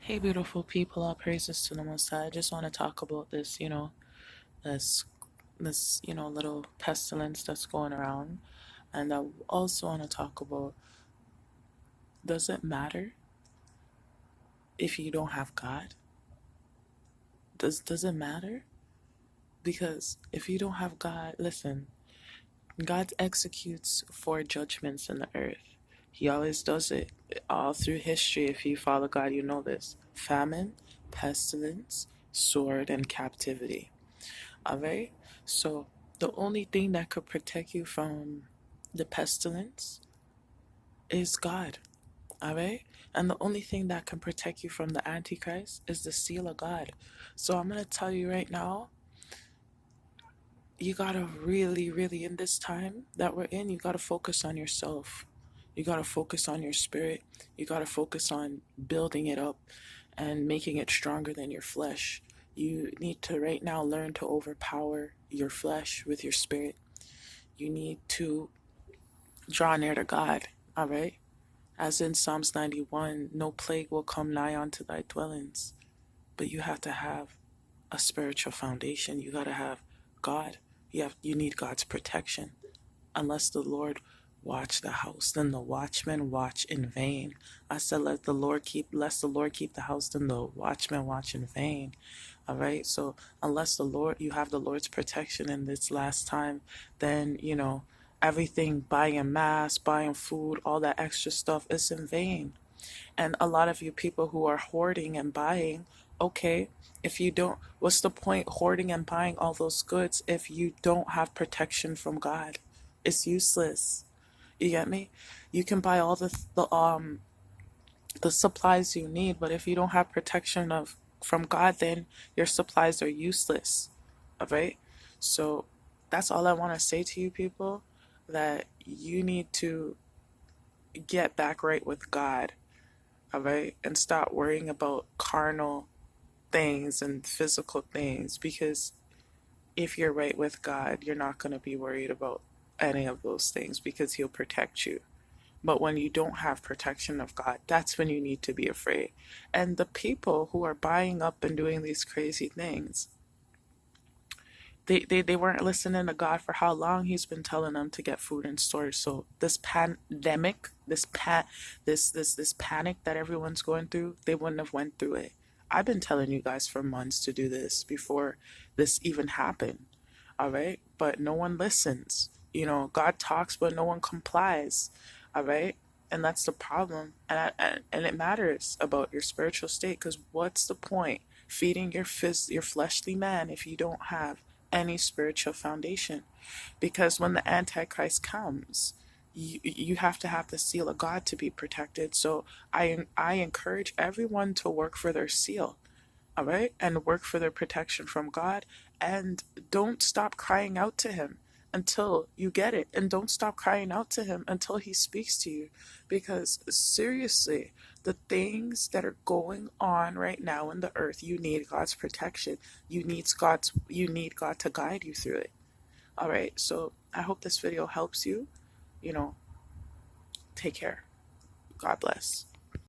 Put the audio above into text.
Hey, beautiful people, all praises to the Most High. I just want to talk about this, this, little pestilence that's going around. And I also want to talk about, does it matter if you don't have God? Does it matter? Because if you don't have God, listen, God executes four judgments in the earth. He always does it all through history. If you follow God, you know this: famine, pestilence, sword, and captivity. Alright? So the only thing that could protect you from the pestilence is God. Alright? And the only thing that can protect you from the Antichrist is the seal of God. So I'm gonna tell you right now, you gotta really, really, in this time that we're in, you gotta focus on yourself. You gotta focus on your spirit. You gotta focus on building it up and making it stronger than your flesh. You need to right now learn to overpower your flesh with your spirit. You need to draw near to God, all right? As in Psalms 91, no plague will come nigh unto thy dwellings. But you have to have a spiritual foundation. You got to have God. You need God's protection. Unless the Lord watch the house, then the watchmen watch in vain. I said, lest the Lord keep the house, then the watchmen watch in vain. All right. So unless you have the Lord's protection in this last time, then, everything, buying masks, buying food, all that extra stuff is in vain. And a lot of you people who are hoarding and buying, okay, if you don't, what's the point hoarding and buying all those goods if you don't have protection from God? It's useless. You get me? You can buy all the supplies you need, but if you don't have protection of from God, then your supplies are useless. All right? So that's all I want to say to you people, that you need to get back right with God, all right? And stop worrying about carnal things and physical things, because if you're right with God, you're not going to be worried about any of those things because He'll protect you. But when you don't have protection of God, that's when you need to be afraid. And the people who are buying up and doing these crazy things, they weren't listening to God for how long He's been telling them to get food in stores. So this pandemic, this panic that everyone's going through, they wouldn't have went through it. I've been telling you guys for months to do this before this even happened. All right? But no one listens. God talks, but no one complies. All right? And that's the problem. And it matters about your spiritual state, because what's the point feeding your fleshly man if you don't have any spiritual foundation? Because when the Antichrist comes, you have to have the seal of God to be protected. So I encourage everyone to work for their seal, all right, and work for their protection from God, and don't stop crying out to Him until you get it, and don't stop crying out to Him until He speaks to you. Because seriously, the things that are going on right now in the earth, you need God's protection. You need God to guide you through it. All right, so I hope this video helps you. you know Take care. God bless.